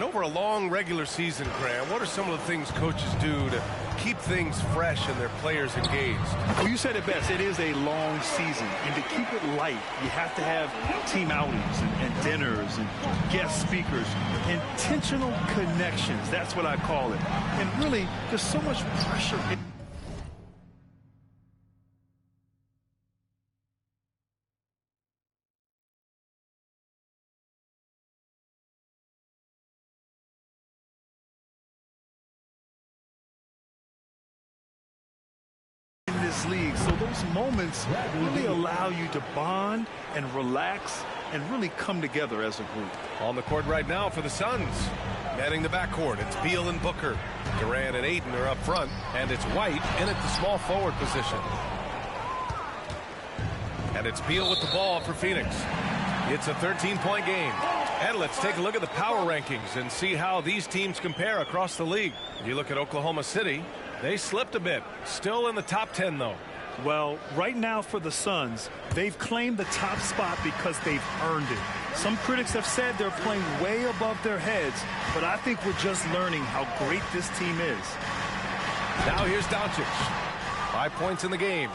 over a long regular season, Graham, what are some of the things coaches do to keep things fresh and their players engaged? Well, you said it best. It is a long season, and to keep it light, you have to have team outings and dinners and guest speakers, intentional connections. That's what I call it. And really, there's so much pressure. This league, so those moments really allow you to bond and relax and really come together as a group. On the court right now for the Suns. Manning the backcourt, it's Beal and Booker. Durant and Ayton are up front, and it's White in at the small forward position. And it's Beal with the ball for Phoenix. It's a 13-point game. And let's take a look at the power rankings and see how these teams compare across the league. You look at Oklahoma City. They slipped a bit. Still in the top 10, though. Well, right now for the Suns, they've claimed the top spot because they've earned it. Some critics have said they're playing way above their heads, but I think we're just learning how great this team is. Now here's Doncic. 5 points in the game.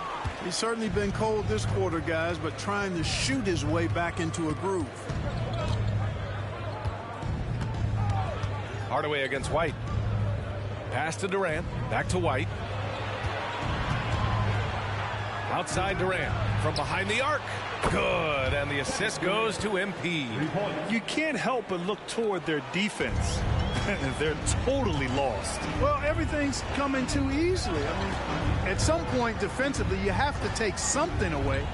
He's certainly been cold this quarter, guys, but trying to shoot his way back into a groove. Hardaway against White. Pass to Durant. Back to White. Outside Durant. From behind the arc. Good. And the assist goes to MP. You can't help but look toward their defense. They're totally lost. Well, everything's coming too easily. I mean, at some point defensively, you have to take something away.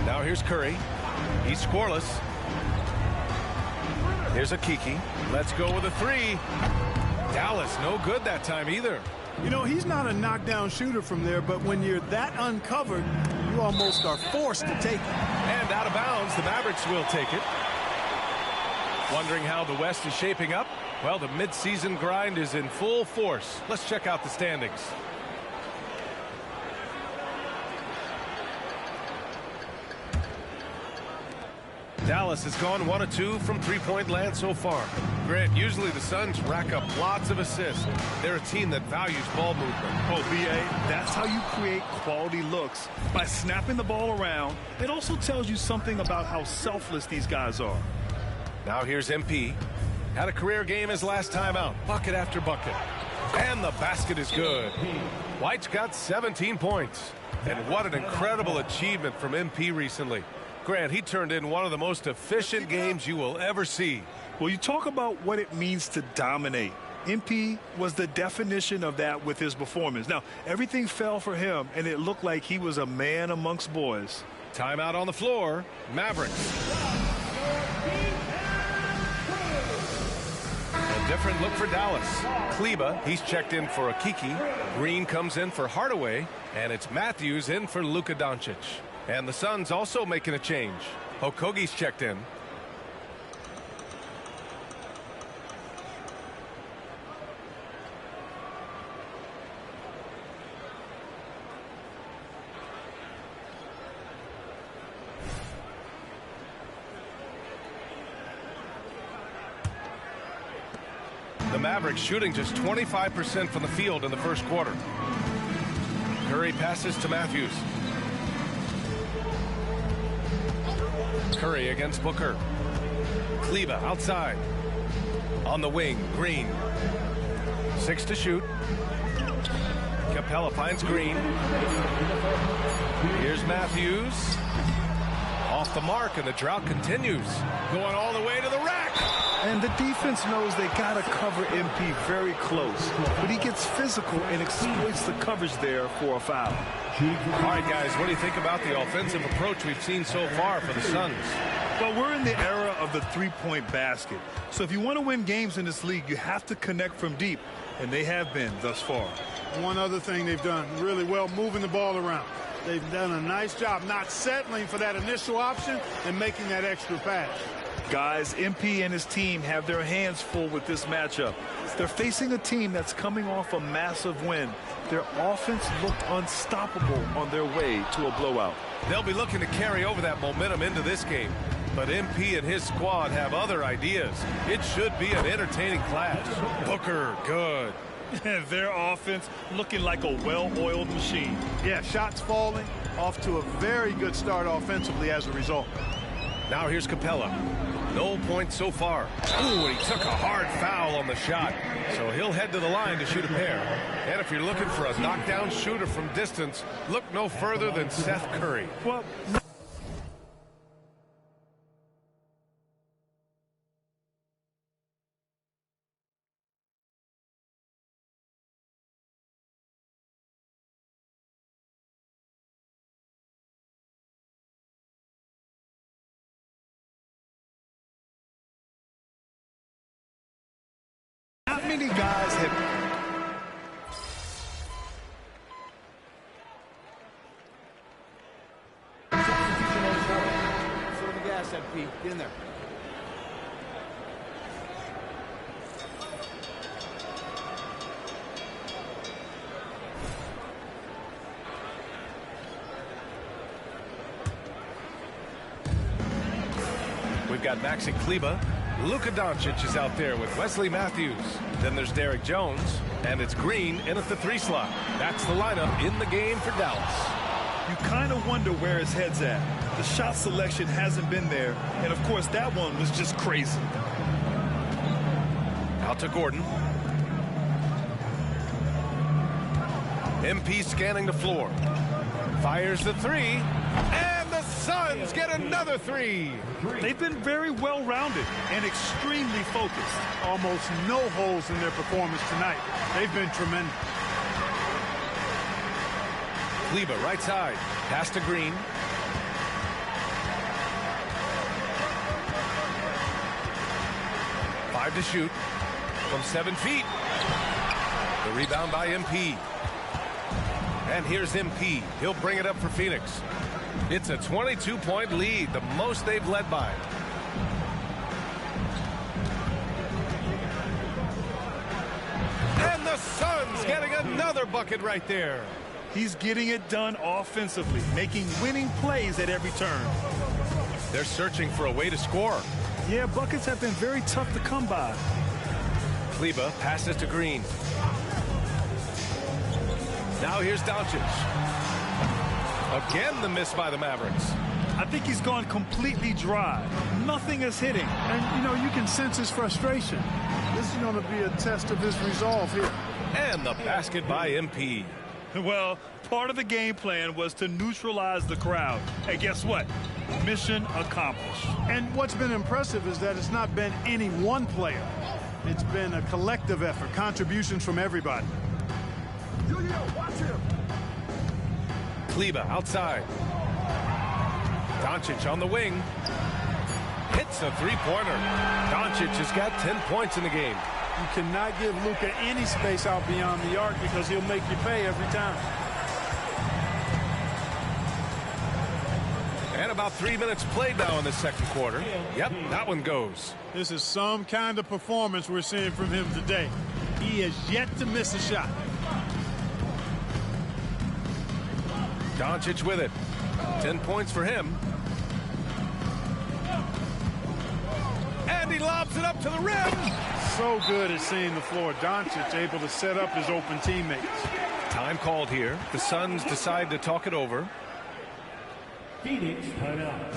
Now here's Curry. He's scoreless. Here's a Kiki. Let's go with a three. Dallas, no good that time either. You know, he's not a knockdown shooter from there, but when you're that uncovered, you almost are forced to take it. And out of bounds, the Mavericks will take it. Wondering how the West is shaping up? Well, the midseason grind is in full force. Let's check out the standings. Dallas has gone 1 of 2 from three-point land so far. Grant, usually the Suns rack up lots of assists. They're a team that values ball movement. Oh, B.A., that's how you create quality looks, by snapping the ball around. It also tells you something about how selfless these guys are. Now here's MP. Had a career game his last time out. Bucket after bucket. And the basket is good. White's got 17 points. And what an incredible achievement from MP recently. Grant, he turned in one of the most efficient games you will ever see. Well, you talk about what it means to dominate. MP was the definition of that with his performance. Now, everything fell for him, and it looked like he was a man amongst boys. Timeout on the floor. Mavericks. A different look for Dallas. Kleba, he's checked in for Akiki. Green comes in for Hardaway, and it's Matthews in for Luka Doncic. And the Suns also making a change. Okogie's checked in. The Mavericks shooting just 25% from the field in the first quarter. Curry passes to Matthews. Curry against Booker. Kleba outside. On the wing, Green. 6 to shoot. Capella finds Green. Here's Matthews. Off the mark, and the drought continues. Going all the way to the rack. And the defense knows they got to cover MP very close. But he gets physical and exploits the coverage there for a foul. All right, guys, what do you think about the offensive approach we've seen so far for the Suns? Well, we're in the era of the three-point basket. So if you want to win games in this league, you have to connect from deep. And they have been thus far. One other thing they've done really well, moving the ball around. They've done a nice job not settling for that initial option and making that extra pass. Guys, MP and his team have their hands full with this matchup. They're facing a team that's coming off a massive win. Their offense looked unstoppable on their way to a blowout. They'll be looking to carry over that momentum into this game. But MP and his squad have other ideas. It should be an entertaining clash. Booker, good. Their offense looking like a well-oiled machine. Yeah, shots falling, off to a very good start offensively as a result. Now here's Capella. No points so far. Ooh, he took a hard foul on the shot. So he'll head to the line to shoot a pair. And if you're looking for a knockdown shooter from distance, look no further than Seth Curry. Well, not many guys have... Slow the gas, MP. Get in there. We've got Maxi Kleba. Luka Doncic is out there with Wesley Matthews. Then there's Derek Jones. And it's Green in at the 3 slot. That's the lineup in the game for Dallas. You kind of wonder where his head's at. The shot selection hasn't been there. And, of course, that one was just crazy. Out to Gordon. MP scanning the floor. Fires the 3. And the Suns get another 3. They've been very well-rounded and extremely focused. Almost no holes in their performance tonight. They've been tremendous. Kleba right side. Pass to Green. Five to shoot. From 7 feet. The rebound by MP. And here's MP. He'll bring it up for Phoenix. It's a 22-point lead, the most they've led by. And the Suns getting another bucket right there. He's getting it done offensively, making winning plays at every turn. They're searching for a way to score. Yeah, buckets have been very tough to come by. Kleba passes to Green. Now here's Doncic. Again, the miss by the Mavericks. I think he's gone completely dry. Nothing is hitting. And, you know, you can sense his frustration. This is going to be a test of his resolve here. And the basket by MP. Well, part of the game plan was to neutralize the crowd. And guess what? Mission accomplished. And what's been impressive is that it's not been any one player. It's been a collective effort, contributions from everybody. Watch him. Kleba outside. Doncic on the wing. Hits a three-pointer. Doncic has got 10 points in the game. You cannot give Luka any space out beyond the arc because he'll make you pay every time. And about 3 minutes played now in the second quarter. Yep, that one goes. This is some kind of performance we're seeing from him today. He has yet to miss a shot. Doncic with it. 10 points for him. And he lobs it up to the rim. So good at seeing the floor. Doncic able to set up his open teammates. Time called here. The Suns decide to talk it over. Phoenix timeout.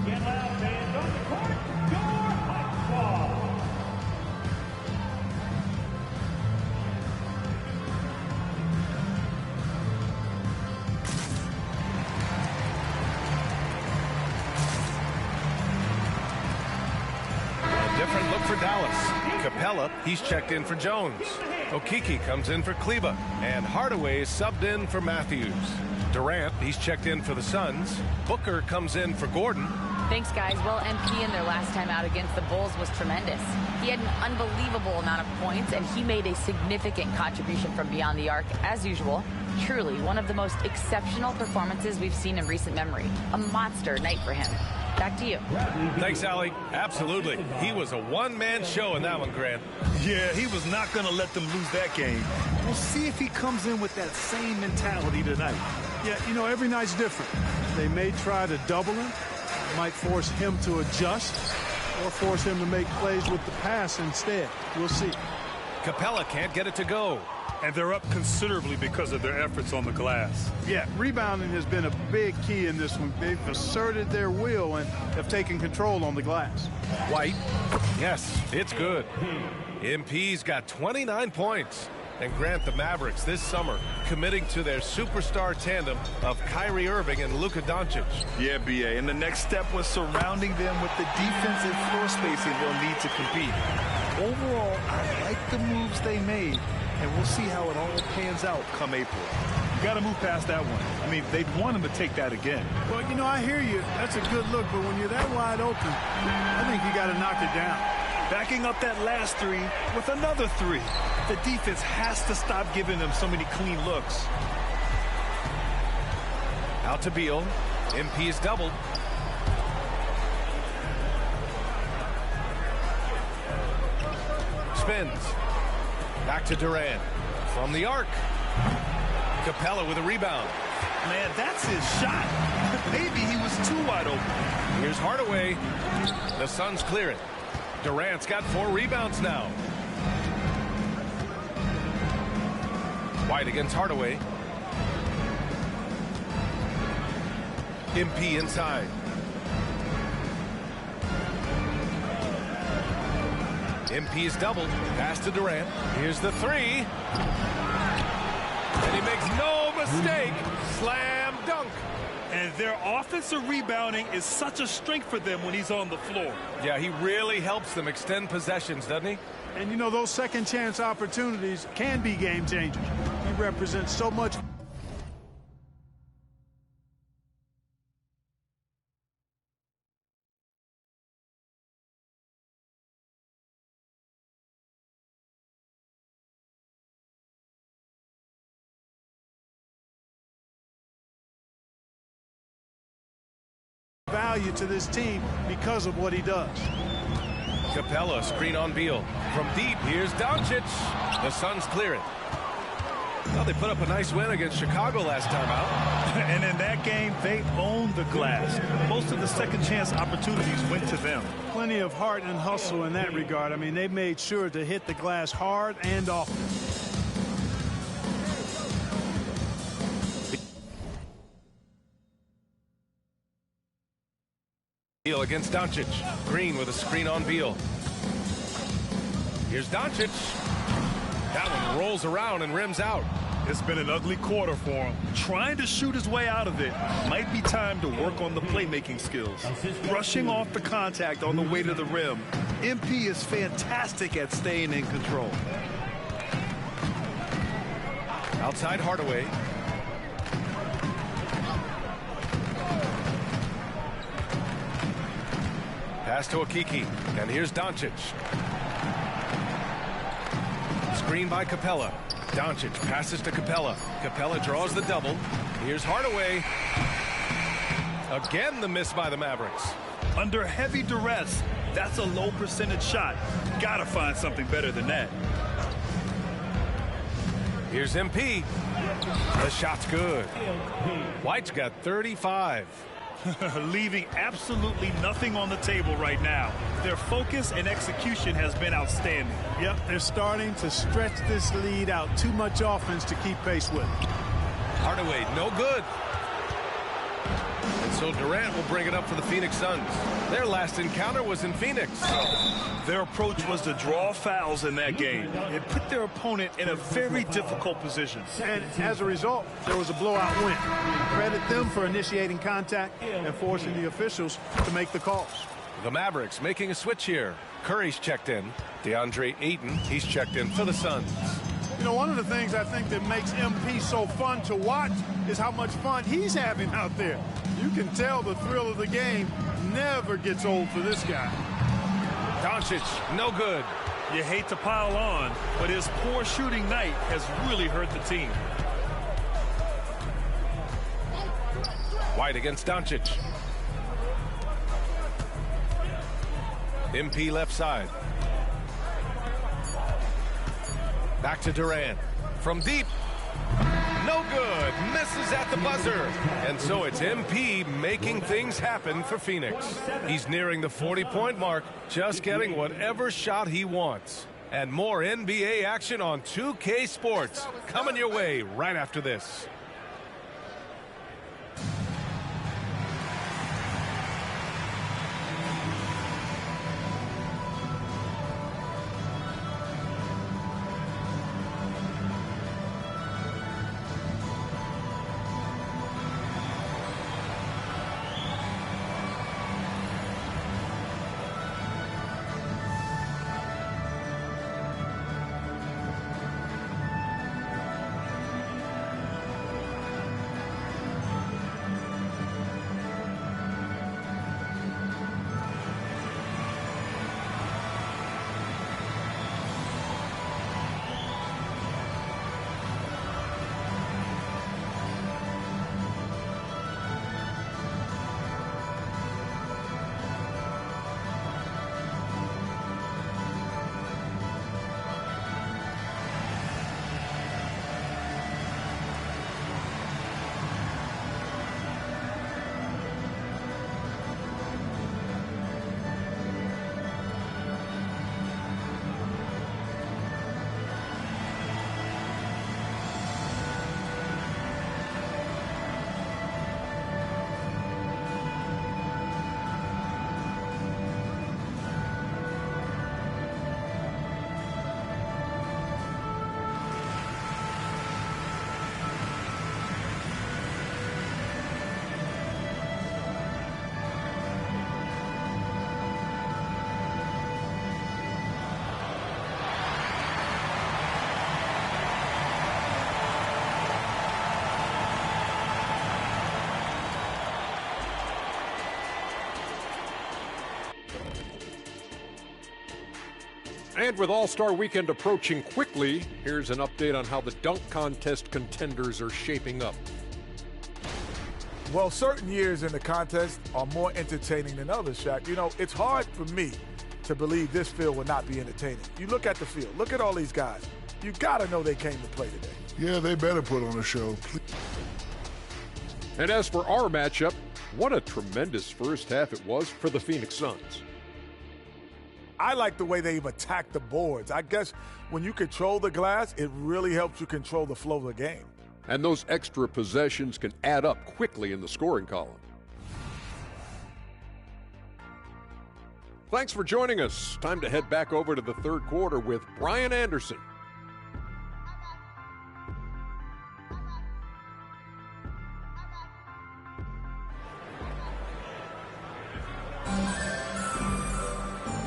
Get loud, fans on the court. Your hot ball. A different look for Dallas. Capella, he's checked in for Jones. Okeke comes in for Kleba. And Hardaway is subbed in for Matthews. Durant, he's checked in for the Suns. Booker comes in for Gordon. Thanks, guys. Well, MP in their last time out against the Bulls was tremendous. He had an unbelievable amount of points, and he made a significant contribution from beyond the arc, as usual. Truly, one of the most exceptional performances we've seen in recent memory. A monster night for him. Back to you. Thanks, Allie. Absolutely. He was a one-man show in that one, Grant. Yeah, he was not going to let them lose that game. We'll see if he comes in with that same mentality tonight. Yeah, you know, every night's different. They may try to double him. might force him to adjust or force him to make plays with the pass instead. We'll see. Capella can't get it to go. And they're up considerably because of their efforts on the glass. Yeah, rebounding has been a big key in this one. They've asserted their will and have taken control on the glass. White. Yes, it's good. MP's got 29 points. And grant the Mavericks this summer committing to their superstar tandem of Kyrie Irving and Luka Doncic. Yeah, BA. And the next step was surrounding them with the defensive floor spacing they'll need to compete. Overall, I like the moves they made. And we'll see how it all pans out come April. You got to move past that one. I mean, they'd want him to take that again. Well, you know, I hear you. That's a good look, but when you're that wide open, I think you got to knock it down. Backing up that last three with another three. The defense has to stop giving them so many clean looks. Out to Beal. MP is doubled. Spins. Back to Durant. From the arc. Capella with a rebound. Man, that's his shot. Maybe he was too wide open. Here's Hardaway. The Suns clear it. Durant's got 4 rebounds now. White against Hardaway. MP inside. MP is doubled. Pass to Durant. Here's the 3. And he makes no mistake. Slam dunk. And their offensive rebounding is such a strength for them when he's on the floor. Yeah, he really helps them extend possessions, doesn't he? And, you know, those second chance opportunities can be game changers. He represents so much. Value to this team because of what he does. Capella, screen on Beal. From deep, here's Doncic. The Suns clear it. Well, they put up a nice win against Chicago last time out. And in that game, they owned the glass. Most of the second chance opportunities went to them. Plenty of heart and hustle in that regard. I mean, they made sure to hit the glass hard and often. Beal against Doncic. Green with a screen on Beal. Here's Doncic. That one rolls around and rims out. It's been an ugly quarter for him. Trying to shoot his way out of it. Might be time to work on the playmaking skills. Brushing off the contact on the way to the rim. MP is fantastic at staying in control. Outside Hardaway. Pass to Akiki. And here's Doncic. Screen by Capella. Doncic passes to Capella. Capella draws the double. Here's Hardaway. Again, the miss by the Mavericks. Under heavy duress, that's a low percentage shot. Gotta find something better than that. Here's MP. The shot's good. White's got 35. Leaving absolutely nothing on the table right now. Their focus and execution has been outstanding. Yep, they're starting to stretch this lead out. Too much offense to keep pace with. Hardaway, no good. And so Durant will bring it up for the Phoenix Suns. Their last encounter was in Phoenix. Their approach was to draw fouls in that game. It put their opponent in a very difficult position. And as a result, there was a blowout win. Credit them for initiating contact and forcing the officials to make the calls. The Mavericks making a switch here. Curry's checked in. DeAndre Ayton, he's checked in for the Suns. You know, one of the things I think that makes MP so fun to watch is how much fun he's having out there. You can tell the thrill of the game never gets old for this guy. Doncic, no good. You hate to pile on, but his poor shooting night has really hurt the team. White against Doncic. MP left side. Back to Durant. From deep. No good. Misses at the buzzer. And so it's MP making things happen for Phoenix. He's nearing the 40-point mark, just getting whatever shot he wants. And more NBA action on 2K Sports coming your way right after this. And with All-Star Weekend approaching quickly, here's an update on how the dunk contest contenders are shaping up. Well, certain years in the contest are more entertaining than others, Shaq. You know, it's hard for me to believe this field will not be entertaining. You look at the field. Look at all these guys. You got to know they came to play today. Yeah, they better put on a show. And as for our matchup, what a tremendous first half it was for the Phoenix Suns. I like the way they've attacked the boards. I guess when you control the glass, it really helps you control the flow of the game. And those extra possessions can add up quickly in the scoring column. Thanks for joining us. Time to head back over to the third quarter with Brian Anderson.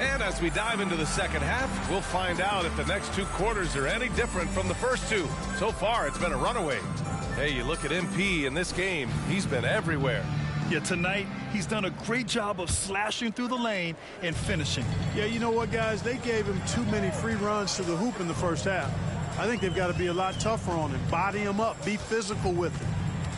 And as we dive into the second half, we'll find out if the next two quarters are any different from the first two. So far, it's been a runaway. Hey, you look at MP in this game, he's been everywhere. Yeah, tonight, he's done a great job of slashing through the lane and finishing. Yeah, you know what, guys? They gave him too many free runs to the hoop in the first half. I think they've got to be a lot tougher on him. Body him up. Be physical with him.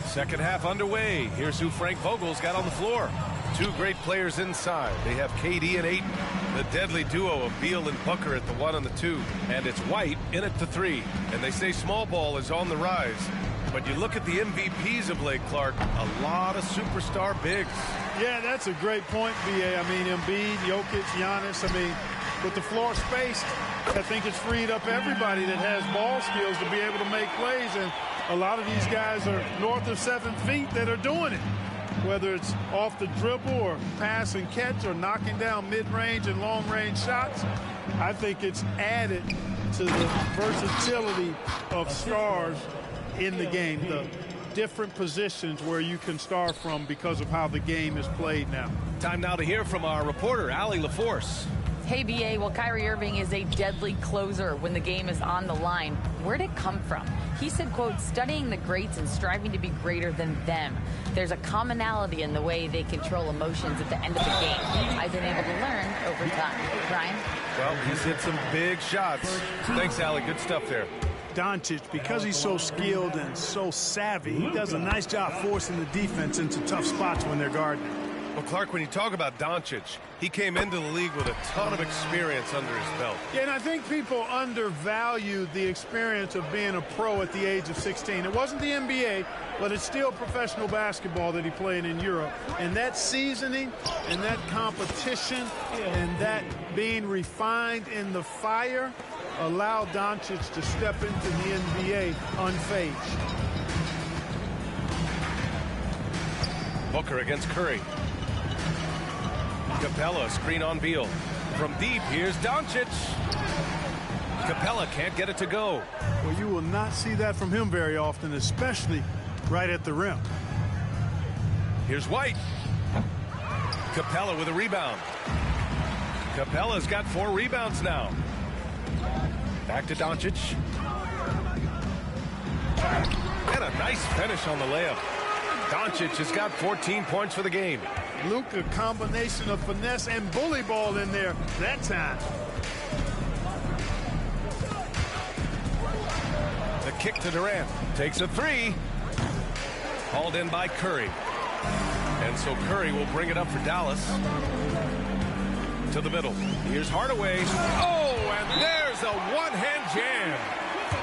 Second half underway. Here's who Frank Vogel's got on the floor. Two great players inside. They have KD and Ayton. The deadly duo of Beal and Booker at the 1 and the 2. And it's White in at the 3. And they say small ball is on the rise. But you look at the MVPs of late, Clark, a lot of superstar bigs. Yeah, that's a great point, B.A. I mean, Embiid, Jokic, Giannis. I mean, with the floor spaced, I think it's freed up everybody that has ball skills to be able to make plays. And a lot of these guys are north of 7 feet that are doing it. Whether it's off the dribble or pass and catch or knocking down mid-range and long-range shots, I think it's added to the versatility of stars in the game, the different positions where you can star from because of how the game is played now. Time now to hear from our reporter, Allie LaForce. Hey, B.A., well, Kyrie Irving is a deadly closer when the game is on the line. Where'd it come from? He said, quote, studying the greats and striving to be greater than them. There's a commonality in the way they control emotions at the end of the game. I've been able to learn over time. Brian? Well, he's hit some big shots. Thanks, Allie. Good stuff there. Doncic, because he's so skilled and so savvy, he does a nice job forcing the defense into tough spots when they're guarding. Well, Clark, when you talk about Doncic, he came into the league with a ton of experience under his belt. Yeah, and I think people undervalue the experience of being a pro at the age of 16. It wasn't the NBA, but it's still professional basketball that he played in Europe. And that seasoning and that competition and that being refined in the fire allowed Doncic to step into the NBA unfazed. Booker against Curry. Capella, screen on Beal. From deep, here's Doncic. Capella can't get it to go. Well, you will not see that from him very often, especially right at the rim. Here's White. Capella with a rebound. Capella's got 4 rebounds now. Back to Doncic. And a nice finish on the layup. Doncic has got 14 points for the game. Luka, combination of finesse and bully ball in there that time. The kick to Durant. Takes a 3. Hauled in by Curry. And so Curry will bring it up for Dallas. To the middle. Here's Hardaway. Oh, and there's a one-hand jam.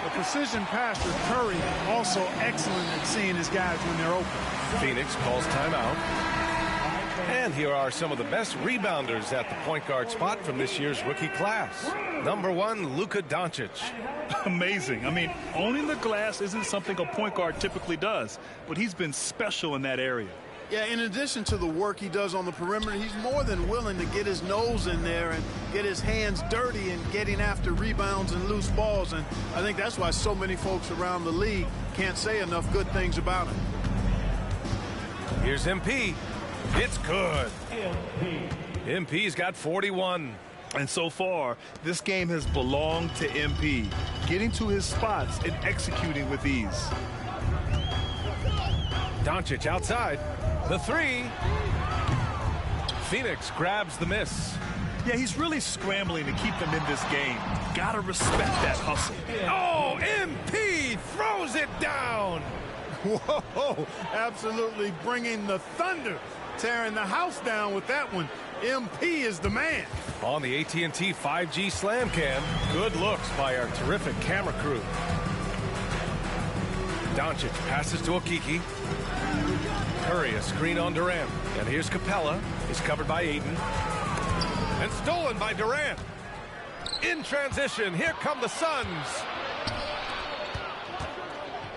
The precision passer, Curry, also excellent at seeing his guys when they're open. Phoenix calls timeout. And here are some of the best rebounders at the point guard spot from this year's rookie class. Number 1, Luka Doncic. Amazing. I mean, owning the glass isn't something a point guard typically does, but he's been special in that area. Yeah, in addition to the work he does on the perimeter, he's more than willing to get his nose in there and get his hands dirty and getting after rebounds and loose balls. And I think that's why so many folks around the league can't say enough good things about him. Here's MP. It's good. MP's got 41. And so far, this game has belonged to MP, getting to his spots and executing with ease. Doncic outside. The 3. Phoenix grabs the miss. Yeah, he's really scrambling to keep them in this game. Gotta respect that hustle. Oh, MP throws it down. Whoa, absolutely bringing the thunder, tearing the house down with that one. MP is the man. On the AT&T 5G Slam Cam, good looks by our terrific camera crew. Doncic passes to Okiki. Curry, a screen on Durant. And here's Capella. He's covered by Ayton. And stolen by Durant. In transition, here come the Suns.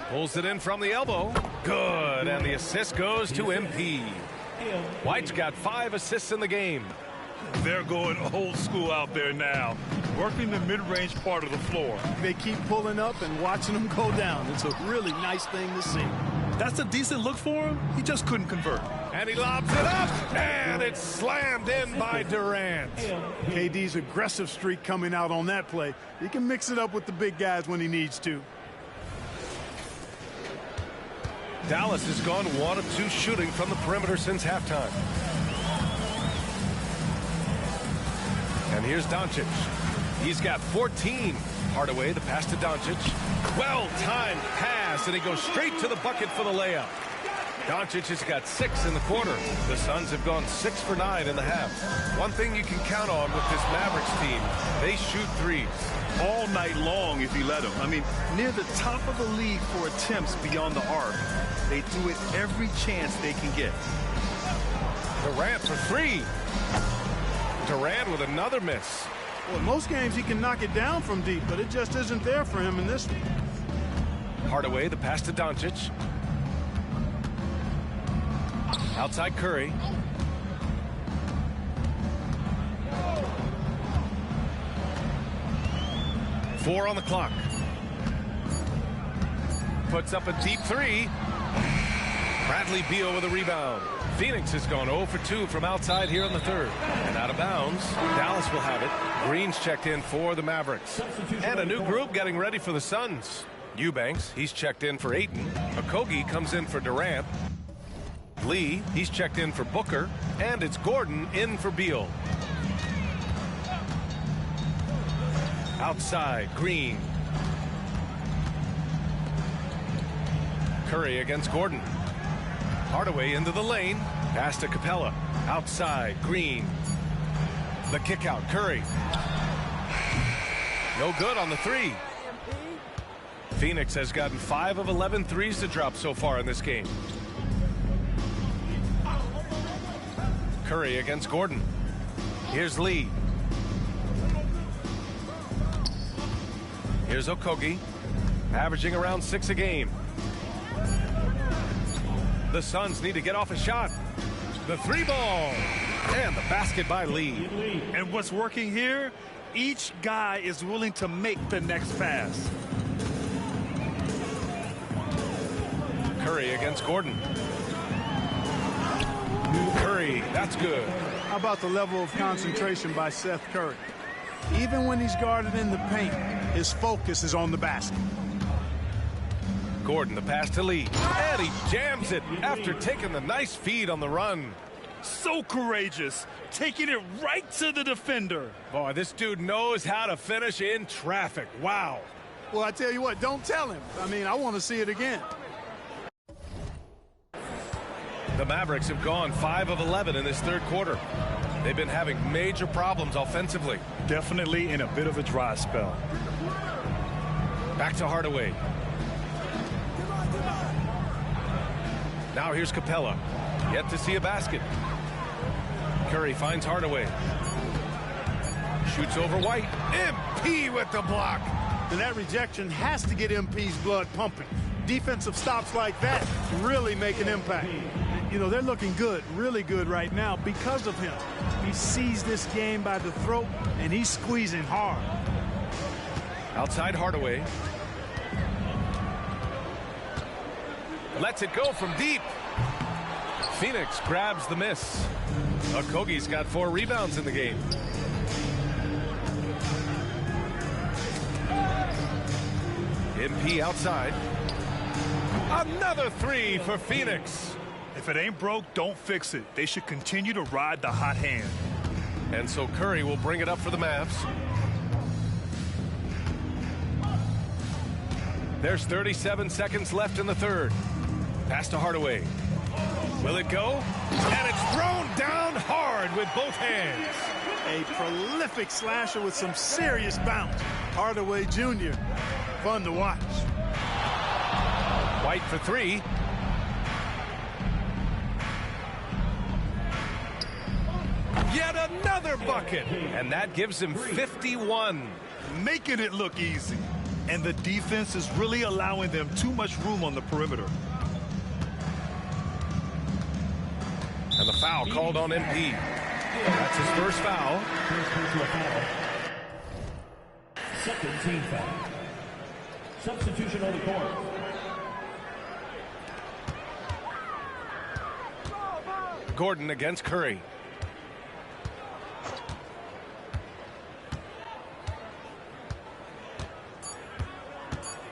Pulls it in from the elbow. Good, and the assist goes to MP. White's got 5 assists in the game. They're going old school out there now, working the mid-range part of the floor. They keep pulling up and watching them go down. It's a really nice thing to see. That's a decent look for him. He just couldn't convert. And he lobs it up, and it's slammed in by Durant. KD's aggressive streak coming out on that play. He can mix it up with the big guys when he needs to. Dallas has gone 1 of 2 shooting from the perimeter since halftime. And here's Doncic. He's got 14. Hardaway, the pass to Doncic. Well-timed pass, and he goes straight to the bucket for the layup. Doncic has got 6 in the quarter. The Suns have gone 6 for 9 in the half. One thing you can count on with this Mavericks team, they shoot threes. All night long if you let them. I mean, near the top of the league for attempts beyond the arc. They do it every chance they can get. Durant for 3. Durant with another miss. Well, in most games he can knock it down from deep, but it just isn't there for him in this one. Hardaway, the pass to Doncic. Outside Curry. Four on the clock. Puts up a deep 3. Bradley Beal with a rebound. Phoenix has gone 0 for 2 from outside here in the third. And out of bounds, Dallas will have it. Green's checked in for the Mavericks. And a new group getting ready for the Suns. Eubanks, he's checked in for Ayton. Okogie comes in for Durant. Lee, he's checked in for Booker. And it's Gordon in for Beal. Outside, Green. Curry against Gordon. Hardaway into the lane. Pass to Capella. Outside, Green. The kick out, Curry. No good on the three. Phoenix has gotten 5 of 11 threes to drop so far in this game. Curry against Gordon. Here's Lee. Here's Okogie, averaging around 6 a game. The Suns need to get off a shot. The three ball. And the basket by Lee. And what's working here, each guy is willing to make the next pass. Curry against Gordon. Curry, that's good. How about the level of concentration by Seth Curry? Even when he's guarded in the paint, his focus is on the basket. Gordon, the pass to Lee. And he jams it after taking the nice feed on the run. So courageous, taking it right to the defender. Boy, this dude knows how to finish in traffic. Wow. Well, I tell you what, don't tell him. I mean, I want to see it again. The Mavericks have gone 5 of 11 in this third quarter. They've been having major problems offensively. Definitely in a bit of a dry spell. Back to Hardaway. Now here's Capella. Yet to see a basket. Curry finds Hardaway. Shoots over White. MP with the block. And that rejection has to get MP's blood pumping. Defensive stops like that really make an impact. You know, they're looking good, really good right now because of him. He sees this game by the throat, and he's squeezing hard. Outside Hardaway. Lets it go from deep. Phoenix grabs the miss. Okogie's got 4 rebounds in the game. MP outside. Another 3 for Phoenix. If it ain't broke, don't fix it. They should continue to ride the hot hand. And so Curry will bring it up for the Mavs. There's 37 seconds left in the third. Pass to Hardaway. Will it go? And it's thrown down hard with both hands. A prolific slasher with some serious bounce. Hardaway Jr. Fun to watch. White for 3. Yet another bucket. And that gives him 51. Making it look easy. And the defense is really allowing them too much room on the perimeter. And the foul called on MP. That's his first foul. Second team foul. Substitution on the court. Gordon against Curry.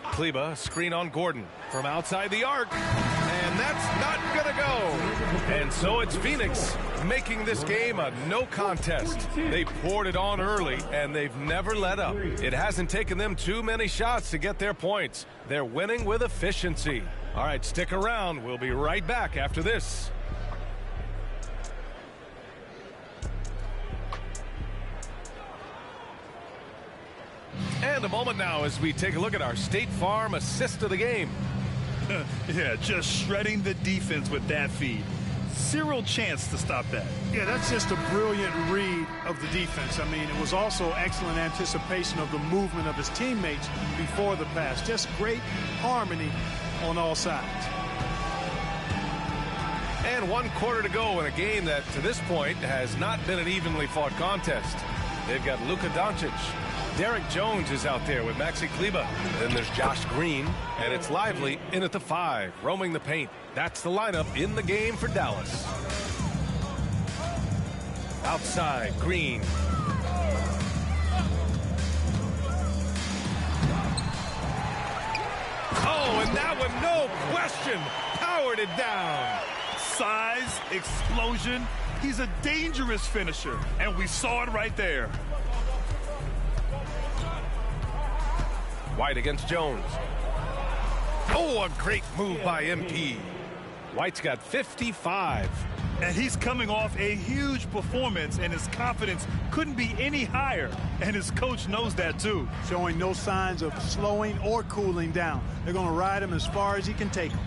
Kleber, screen on Gordon from outside the arc. And that's not going to go. And so it's Phoenix making this game a no contest. They poured it on early, and they've never let up. It hasn't taken them too many shots to get their points. They're winning with efficiency. All right, stick around. We'll be right back after this. And a moment now as we take a look at our State Farm assist of the game. Yeah, just shredding the defense with that feed. Zero chance to stop that. Yeah, that's just a brilliant read of the defense. I mean, it was also excellent anticipation of the movement of his teammates before the pass. Just great harmony on all sides. And 1 quarter to go in a game that, to this point, has not been an evenly fought contest. They've got Luka Doncic. Derek Jones is out there with Maxi Kleber. Then there's Josh Green, and it's Lively in at the 5, roaming the paint. That's the lineup in the game for Dallas. Outside, Green. Oh, and that one, no question, powered it down. Size, explosion. He's a dangerous finisher, and we saw it right there. White against Jones. Oh, a great move by MP. White's got 55. And he's coming off a huge performance, and his confidence couldn't be any higher. And his coach knows that, too. Showing no signs of slowing or cooling down. They're going to ride him as far as he can take him.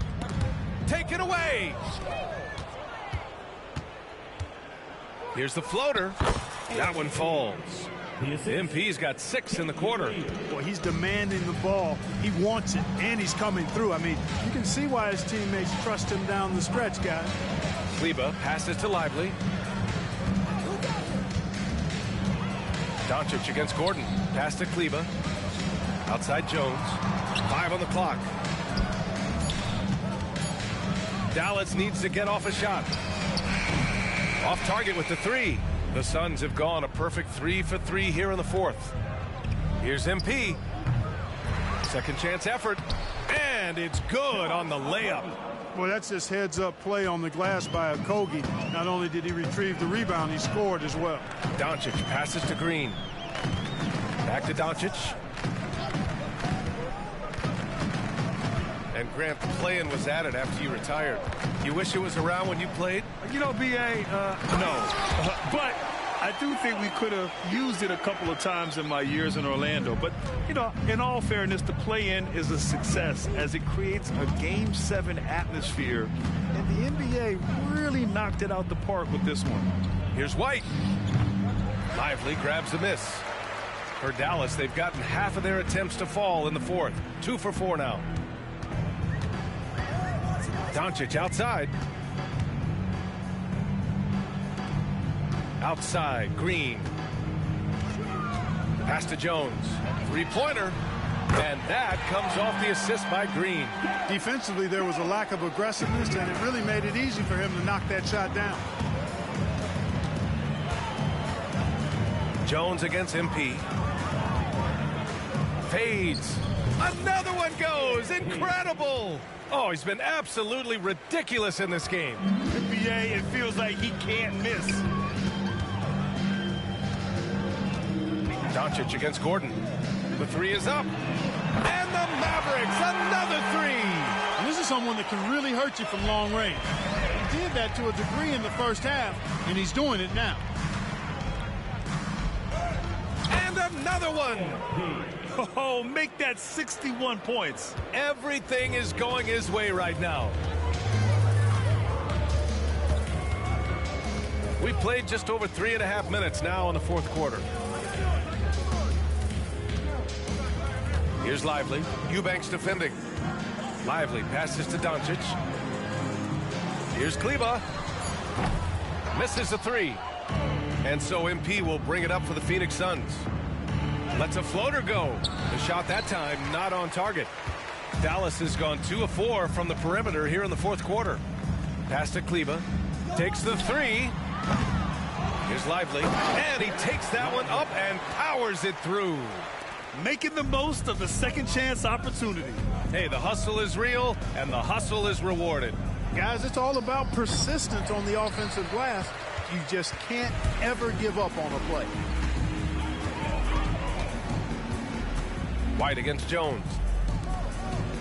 Take it away. Here's the floater. That one falls. MP's got 6 in the quarter. Boy, he's demanding the ball. He wants it, and he's coming through. I mean, you can see why his teammates trust him down the stretch, guys. Kleba passes to Lively. Doncic against Gordon. Pass to Kleba. Outside Jones. 5 on the clock. Dallas needs to get off a shot. Off target with the 3. The Suns have gone a perfect 3 for 3 here in the 4th. Here's MP. Second chance effort. And it's good on the layup. Well, that's just heads-up play on the glass by Okogie. Not only did he retrieve the rebound, he scored as well. Doncic passes to Green. Back to Doncic. And Grant, the play-in was added after you retired. You wish it was around when you played? You know, B.A., no. But I do think we could have used it a couple of times in my years in Orlando. But, you know, in all fairness, the play-in is a success as it creates a Game 7 atmosphere. And the NBA really knocked it out the park with this one. Here's White. Lively grabs the miss. For Dallas, they've gotten half of their attempts to fall in the 4th. 2 for 4 now. Doncic outside. Outside, Green. Pass to Jones. 3-pointer. And that comes off the assist by Green. Defensively, there was a lack of aggressiveness, and it really made it easy for him to knock that shot down. Jones against MP. Fades. Another one goes. Incredible. Oh, he's been absolutely ridiculous in this game. NBA, it feels like he can't miss. Doncic against Gordon. The 3 is up. And the Mavericks, another 3. And this is someone that can really hurt you from long range. He did that to a degree in the first half, and he's doing it now. And another one. Oh, make that 61 points. Everything is going his way right now. We played just over 3.5 minutes now in the 4th quarter. Here's Lively. Eubanks defending. Lively passes to Doncic. Here's Kleba. Misses the 3. And so MP will bring it up for the Phoenix Suns. Lets a floater go. The shot that time not on target. Dallas has gone 2 of 4 from the perimeter here in the 4th quarter. Pass to Kleba. Takes the 3. Here's Lively. And he takes that one up and powers it through. Making the most of the second chance opportunity. Hey, the hustle is real and the hustle is rewarded. Guys, it's all about persistence on the offensive glass. You just can't ever give up on a play. White against Jones.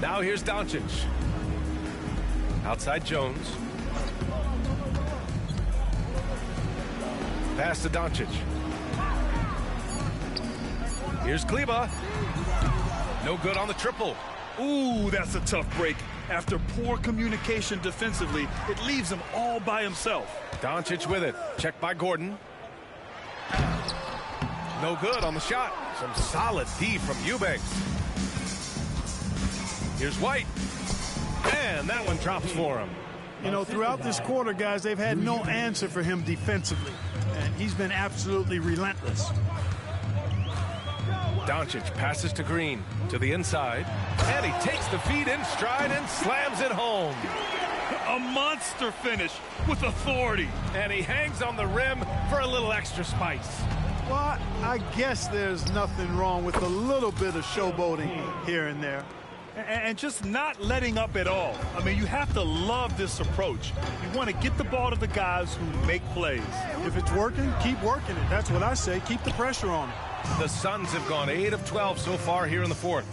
Now here's Doncic. Outside Jones. Pass to Doncic. Here's Kleba. No good on the triple. Ooh, that's a tough break. After poor communication defensively, it leaves him all by himself. Doncic with it. Checked by Gordon. No good on the shot. Some solid D from Eubanks. Here's White. And that one drops for him. You know, throughout this quarter, guys, they've had no answer for him defensively. And he's been absolutely relentless. Doncic passes to Green to the inside. And he takes the feed in stride and slams it home. A monster finish with authority. And he hangs on the rim for a little extra spice. Well, I guess there's nothing wrong with a little bit of showboating here and there. And just not letting up at all. I mean, you have to love this approach. You want to get the ball to the guys who make plays. If it's working, keep working it. That's what I say. Keep the pressure on it. The Suns have gone 8 of 12 so far here in the 4th.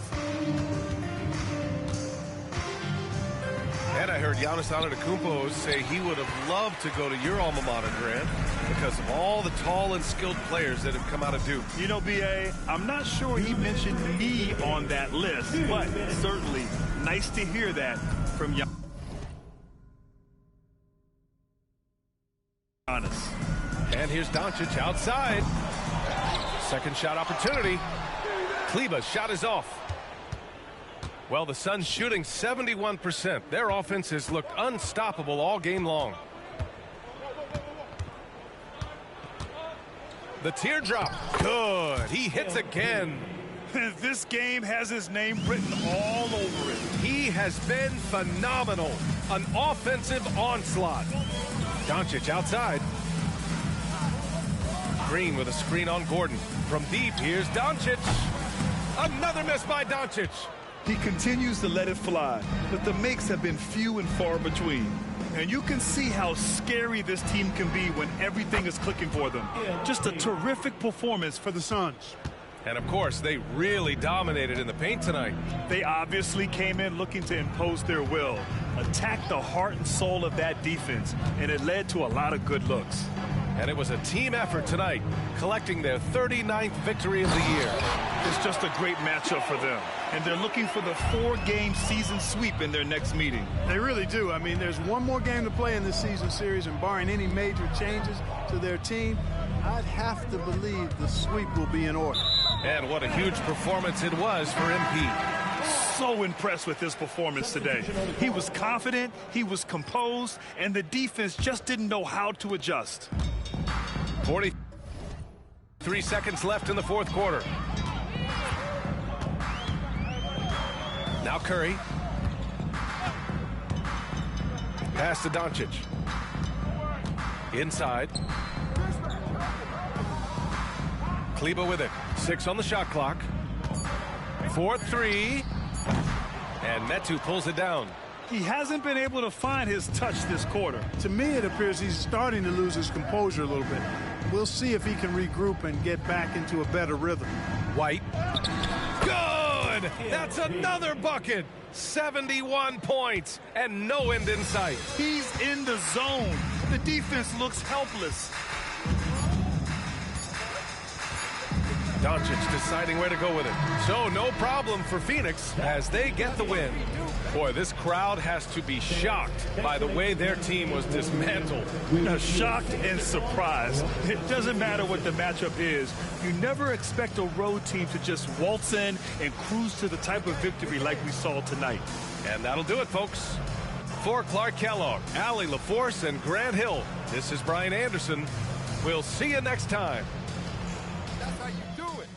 And a heard Giannis Antetokounmpo say he would have loved to go to your alma mater, Grant, because of all the tall and skilled players that have come out of Duke. You know, B.A., I'm not sure he mentioned me on that list, but certainly nice to hear that from Giannis. And here's Doncic outside. Second shot opportunity. Kleber's shot is off. Well, the Suns shooting 71%. Their offense has looked unstoppable all game long. The teardrop. Good. He hits again. This game has his name written all over it. He has been phenomenal. An offensive onslaught. Doncic outside. Green with a screen on Gordon. From deep, here's Doncic. Another miss by Doncic. He continues to let it fly, but the makes have been few and far between. And you can see how scary this team can be when everything is clicking for them. Just a terrific performance for the Suns. And, of course, they really dominated in the paint tonight. They obviously came in looking to impose their will, attack the heart and soul of that defense, and it led to a lot of good looks. And it was a team effort tonight, collecting their 39th victory of the year. It's just a great matchup for them, and they're looking for the 4-game season sweep in their next meeting. They really do. I mean, there's one more game to play in this season series, and barring any major changes to their team, I'd have to believe the sweep will be in order. And what a huge performance it was for MP. So impressed with his performance today. He was confident, he was composed, and the defense just didn't know how to adjust. 43 seconds left in the fourth quarter. Now Curry. Pass to Doncic. Inside. Kleber with it. 6 on the shot clock. 4-3. And Metu pulls it down. He hasn't been able to find his touch this quarter. To me, it appears he's starting to lose his composure a little bit. We'll see if he can regroup and get back into a better rhythm. White. Good! That's another bucket. 71 points and no end in sight. He's in the zone. The defense looks helpless. Doncic deciding where to go with it. So no problem for Phoenix as they get the win. Boy, this crowd has to be shocked by the way their team was dismantled. Shocked and surprised. It doesn't matter what the matchup is. You never expect a road team to just waltz in and cruise to the type of victory like we saw tonight. And that'll do it, folks. For Clark Kellogg, Allie LaForce, and Grant Hill, this is Brian Anderson. We'll see you next time. That's how you do it.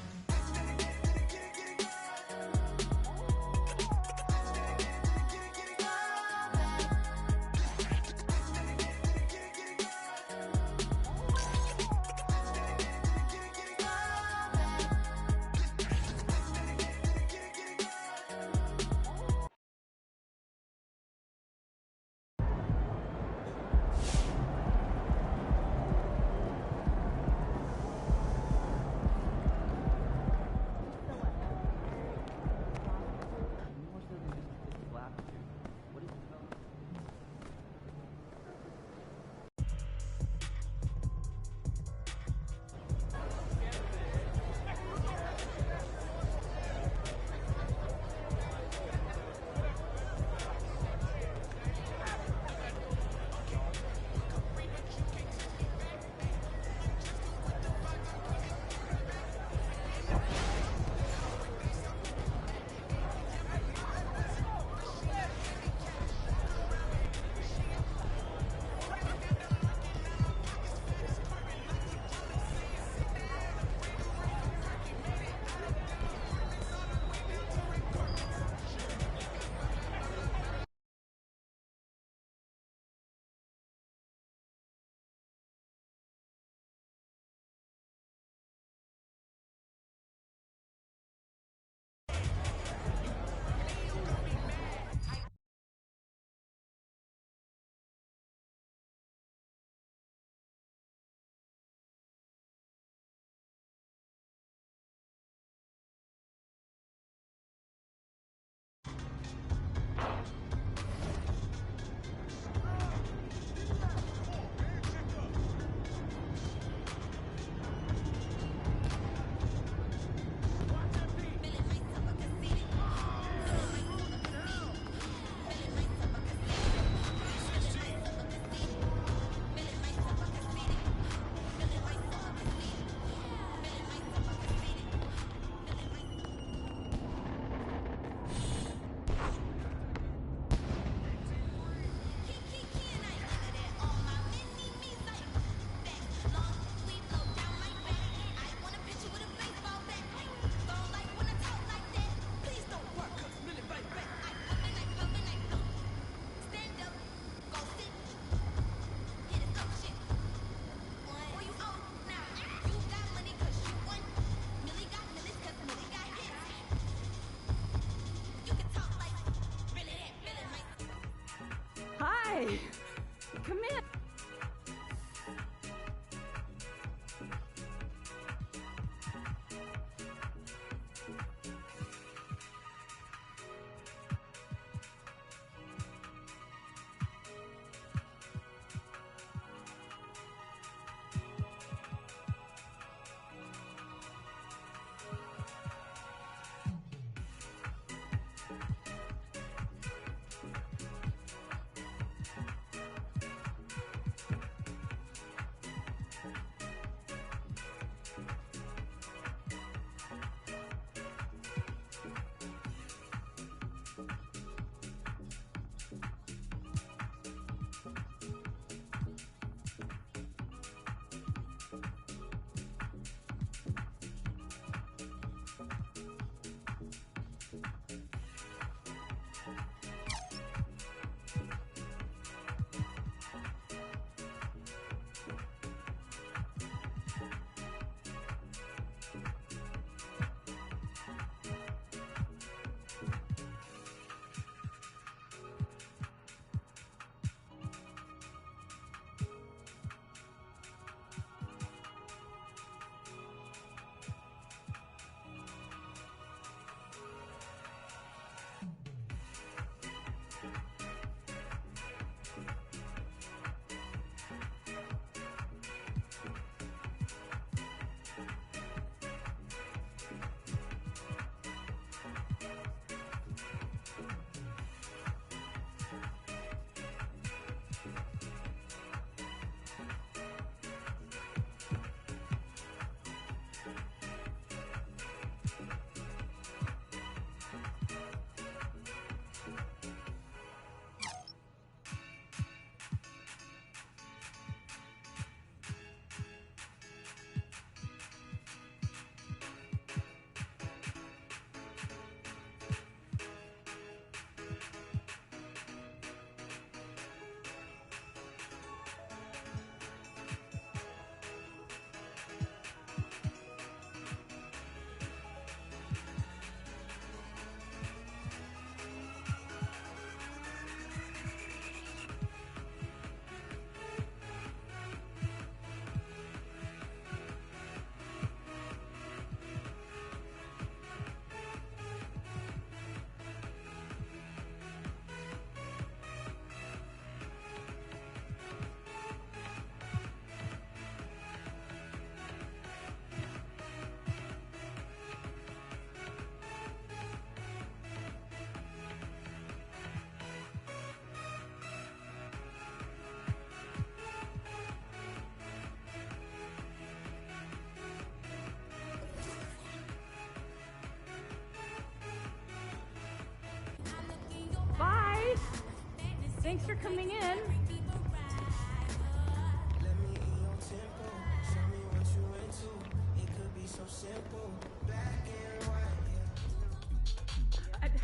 Thanks for coming in.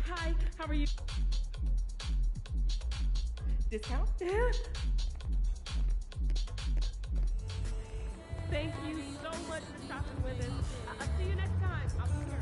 Hi, how are you? Discount? Thank you so much for shopping with us. I'll see you next time. I'll be here.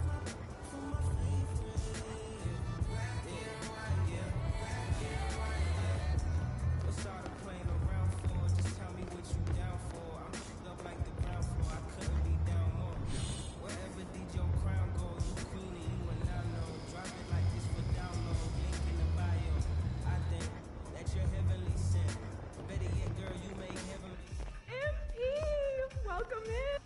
MP, welcome in.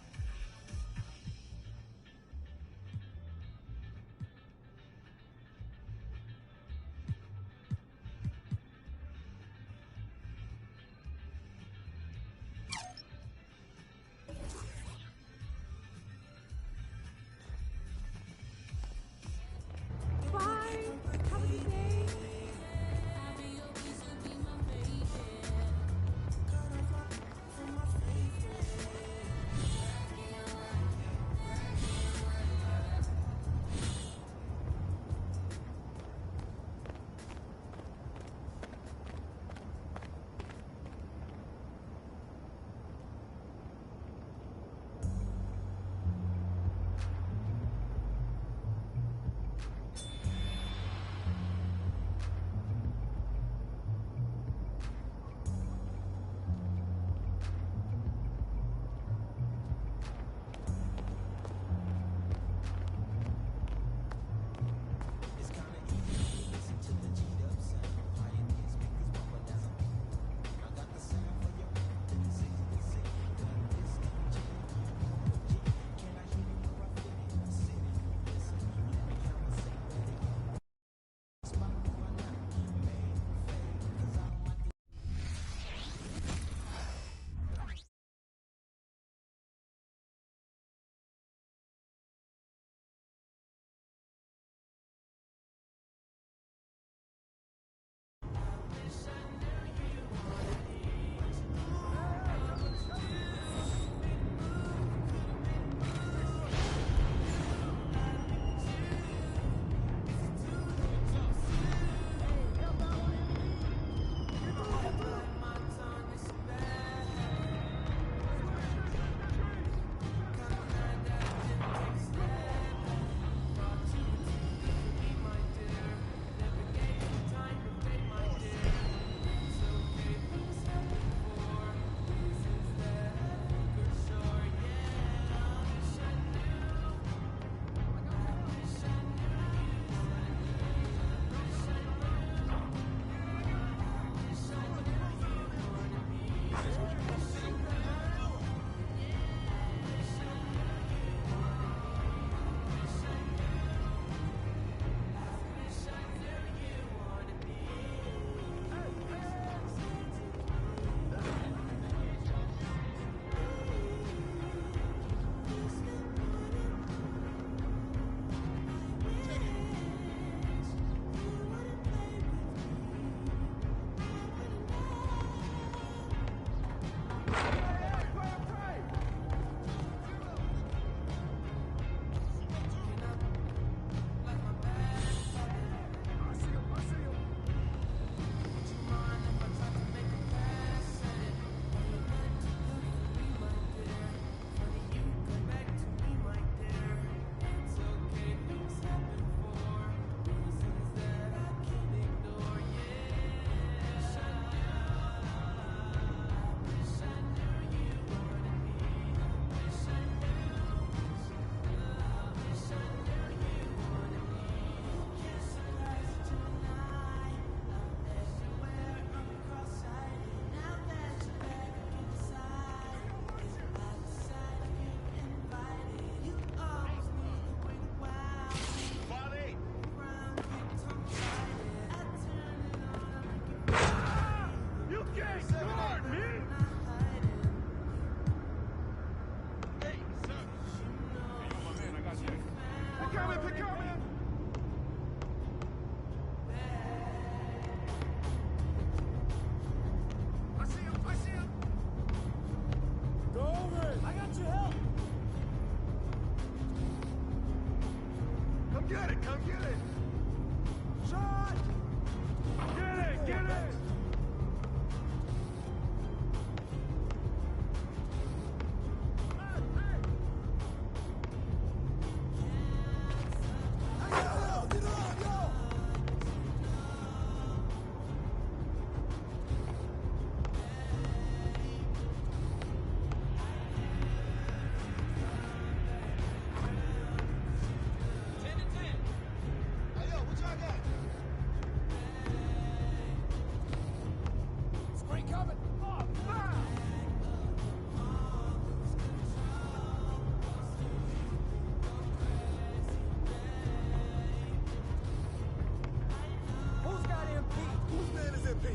MP.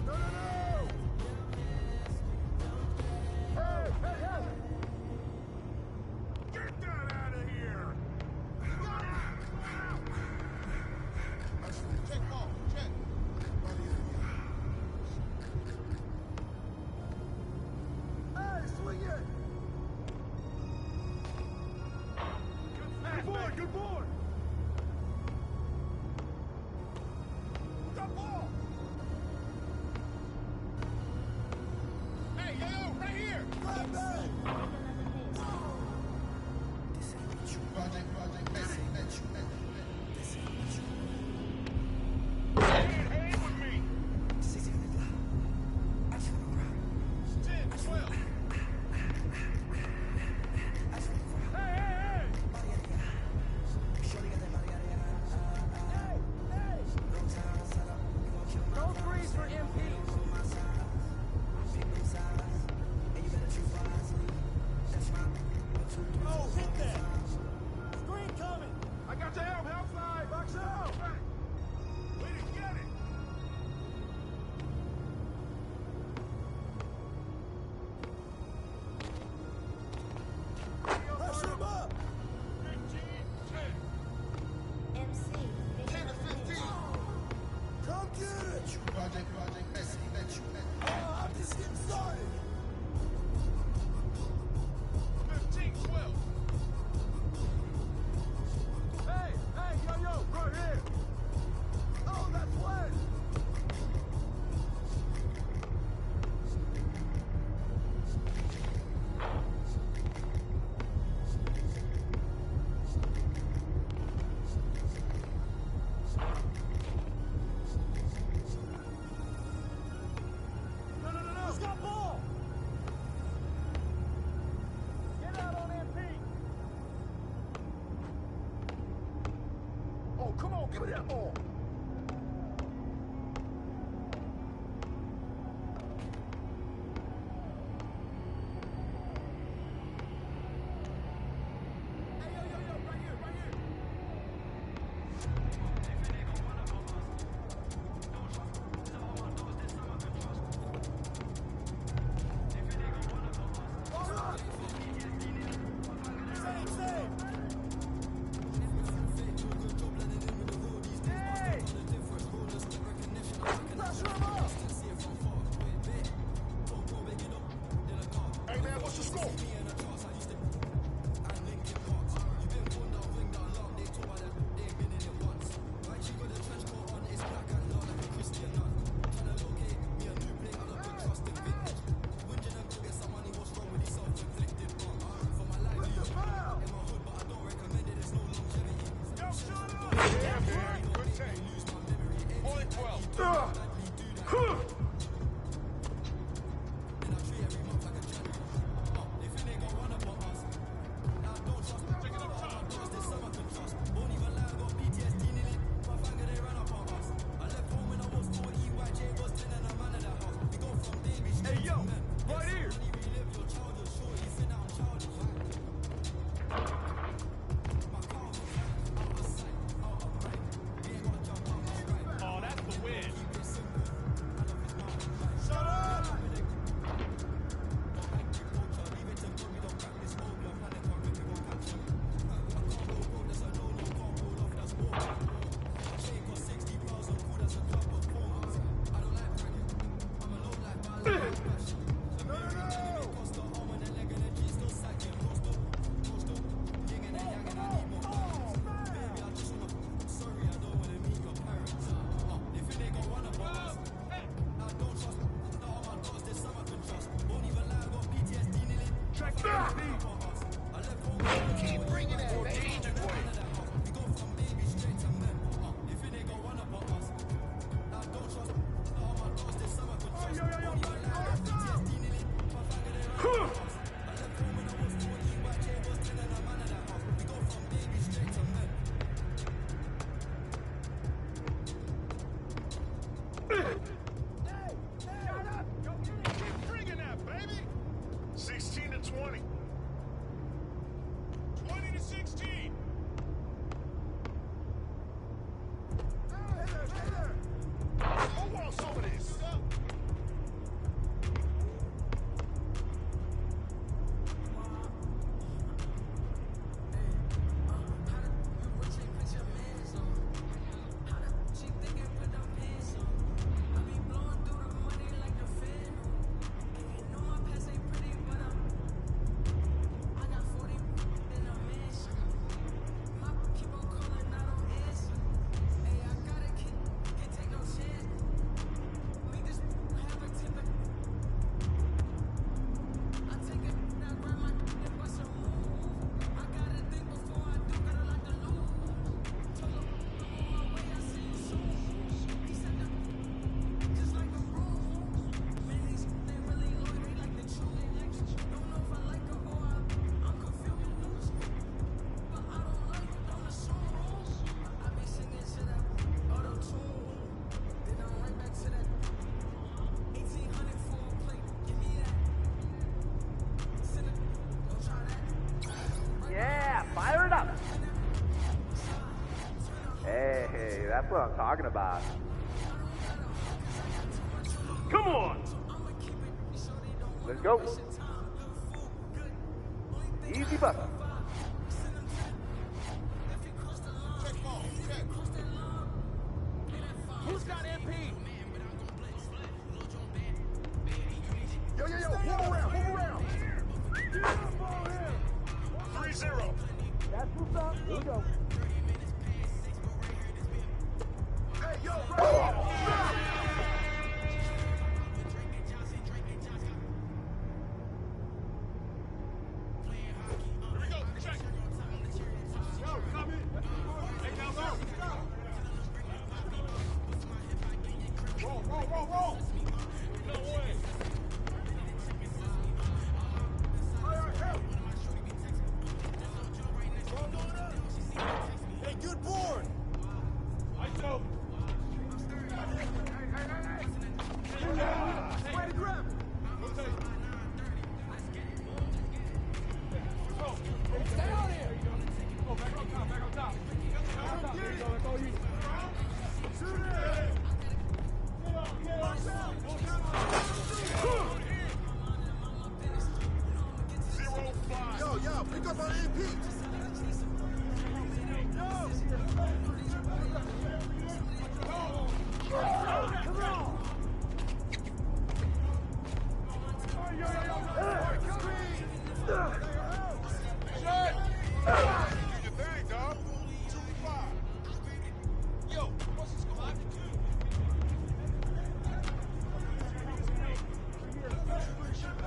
No, no, no! Hey, hey, hey! Get that out of here! Check ball, check. Hey, swing it! Good board, good board! Good ball! Hey, yo, right here! Grab that! Hand with me! 10, 12. Hey, hey, hey! No freeze for MP. Oh, hit that! Screen coming! I got your help, help side! Box out! Way to get it! Pressure him up! 15, 10. MC. 10 to 15. Come get it! Project, Messi. Oh, I'm just getting started. 15, 12. Hey, yo, right here. Oh, that's wet. No. Who's got ball? Get out on MP. Oh, come on, give me that ball. Hey, yo, right here. Same. Hey! Pressure him up! Hey, man, what's the score? Yo, shut up! Yeah, man. Good take. Point 12. Taking up time. Hey, yo, right here. Oh, that's the win. Shut up! Keep bringing that, baby. Hey, that's what I'm talking about. Come on! Let's go. Easy button. Who's got MP? Yo, move around. Get up on him. 3-0. That's what's up. Here we go. Hey, yo, right. Roll. No way. Hey, good board. ISO. Way to grab it. Stay on here. Oh, back on top. That's all you. Shoot it. Yo, pick up on MP. Come on. Do your thing, dog. 2-5. Yo, what's this going on?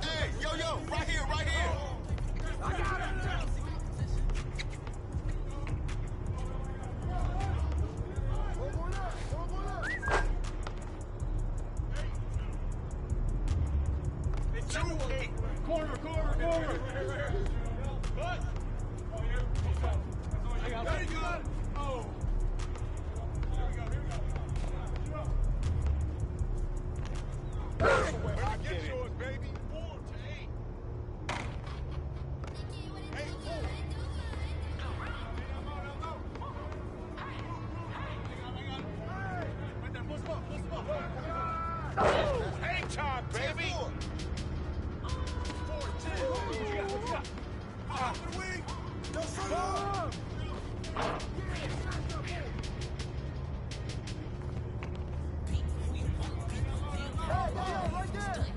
Hey, yo, right here. I got it. It's 2-8. Corner. What? Very good. Oh. Get yours, baby. 4-8. Hang time, baby. 4-10. Top of the wing. No, son. Right there.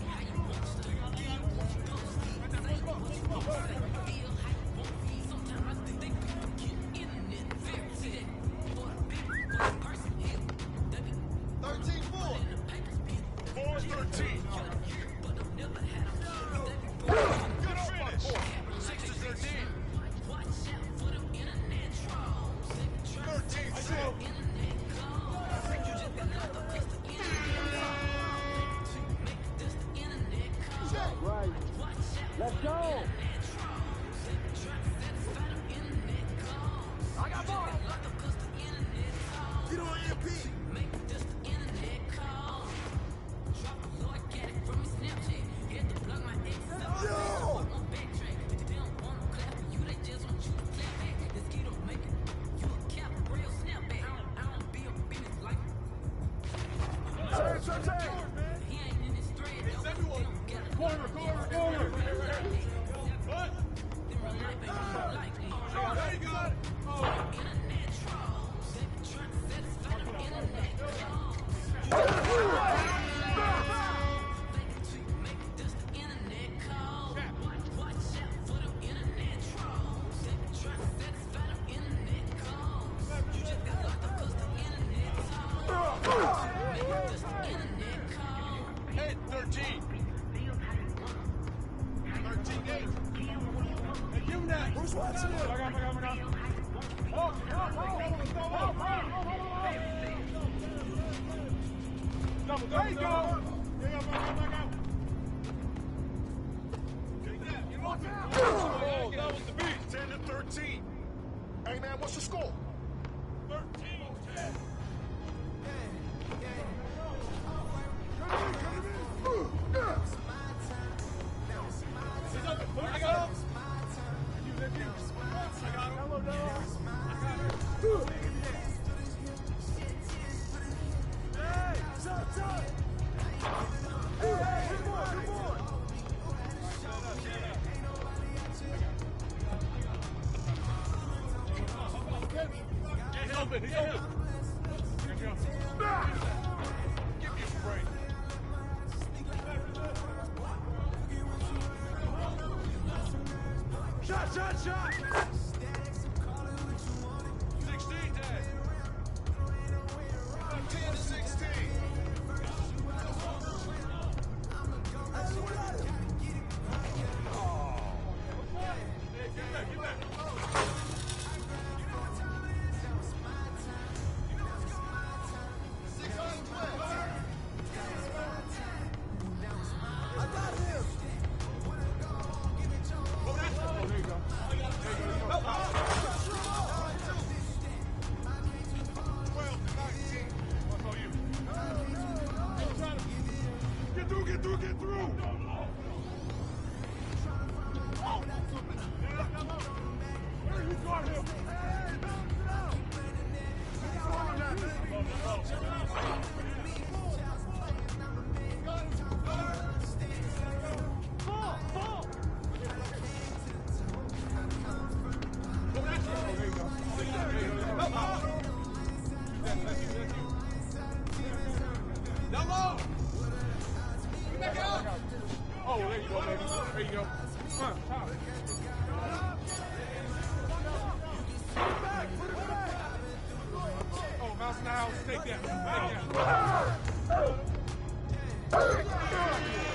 Let's go! I got ball! Get on MP! Yo! Corner! What? Very good! Hit 13. 13-8. Hey, give him that. Who's watching it? I got. Double. There you go. Back out. Oh, that was the beat. 10-13. Hey, man, what's the score? 13-10. I got him. shot. 16, Dad. 10 to 16. Get through! Where you got him? Oh, there you go, baby. There you go. Come on, top. Oh, mouse in the house. Take that. Take that.